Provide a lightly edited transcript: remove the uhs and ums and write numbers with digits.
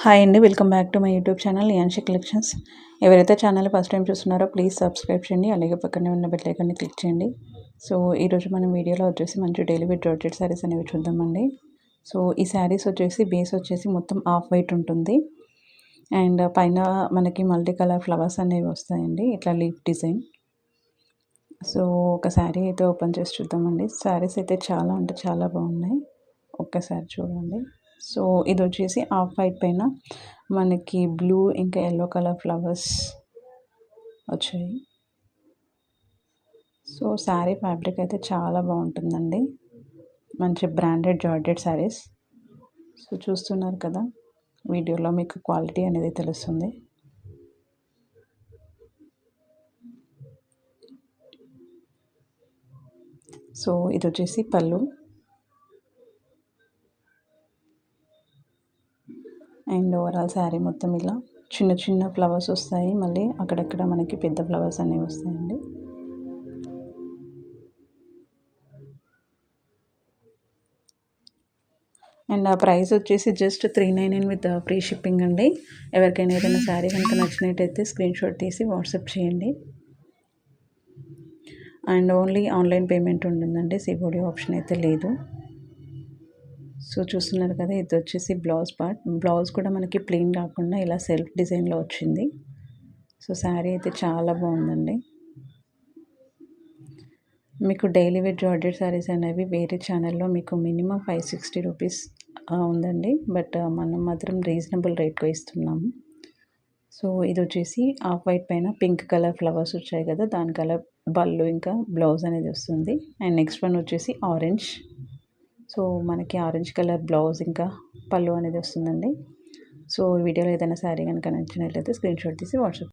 Hi అండి. Welcome back to my YouTube channel Yanshi collections. ఎవరైతే channel first time చూస్తున్నారో please subscribe చేయండి. అలాగే పక్కనే ఉన్న బెల్ ఐకాన్ని క్లిక్ చేయండి. సో ఈరోజు మనం వీడియోలో వచ్చేసి మంచి డైలీ వేర్ జార్జెట్ శారీస్ అనేవి చూద్దామండి. సో ఈ శారీస్ వచ్చేసి బేస్ వచ్చేసి మొత్తం ఆఫ్ వైట్ ఉంటుంది. అండ్ పైన మనకి మల్టీ కలర్ ఫ్లవర్స్ అనేవి వస్తాయండి, ఇట్లా లీఫ్ డిజైన్. సో ఒక శారీ అయితే ఓపెన్ చేసి చూద్దామండి. శారీస్ అయితే చాలా అంటే చాలా బాగున్నాయి, ఒక్కసారి చూడండి. సో ఇది వచ్చేసి ఆఫ్ వైట్ పైన మనకి బ్లూ ఇంకా ఎల్లో కలర్ ఫ్లవర్స్ వచ్చాయి. సో శారీ ఫ్యాబ్రిక్ అయితే చాలా బాగుంటుందండి, మంచి బ్రాండెడ్ జార్జెట్ శారీస్. సో చూస్తున్నారు కదా, వీడియోలో మీకు క్వాలిటీ అనేది తెలుస్తుంది. సో ఇది వచ్చేసి పళ్ళు అండ్ ఓవరాల్ శారీ మొత్తం ఇలా చిన్న చిన్న ఫ్లవర్స్ వస్తాయి, మళ్ళీ అక్కడక్కడ మనకి పెద్ద ఫ్లవర్స్ అనేవి వస్తాయండి. అండ్ ఆ ప్రైస్ వచ్చేసి జస్ట్ 399 విత్ ఫ్రీ షిప్పింగ్ అండి. ఎవరికైనా ఏదైనా శారీ కనుక నచ్చినట్టయితే స్క్రీన్ షాట్ తీసి వాట్సాప్ చేయండి. అండ్ ఓన్లీ ఆన్లైన్ పేమెంట్ ఉంటుందండి, సిఓడి ఆప్షన్ అయితే లేదు. సో చూస్తున్నారు కదా, ఇది వచ్చేసి బ్లౌజ్ పార్ట్. బ్లౌజ్ కూడా మనకి ప్లెయిన్ కాకుండా ఇలా సెల్ఫ్ డిజైన్లో వచ్చింది. సో శారీ అయితే చాలా బాగుందండి. మీకు డైలీ వేర్ జార్జెట్ శారీస్ అనేవి వేరే ఛానల్లో మీకు మినిమం 560 రూపీస్ ఉందండి, బట్ మనం మాత్రం రీజనబుల్ రేట్కి ఇస్తున్నాము. సో ఇది వచ్చేసి ఆఫ్ వైట్ పైన పింక్ కలర్ ఫ్లవర్స్ వచ్చాయి కదా, దాని కలర్ బళ్ళు ఇంకా బ్లౌజ్ అనేది వస్తుంది. అండ్ నెక్స్ట్ వన్ వచ్చేసి ఆరెంజ్. సో మనకి ఆరెంజ్ కలర్ బ్లౌజ్ ఇంకా పళ్ళు అనేది వస్తుందండి. సో వీడియోలో ఏదైనా శారీ కనుక నచ్చినట్లయితే స్క్రీన్ షాట్ తీసి వాట్సాప్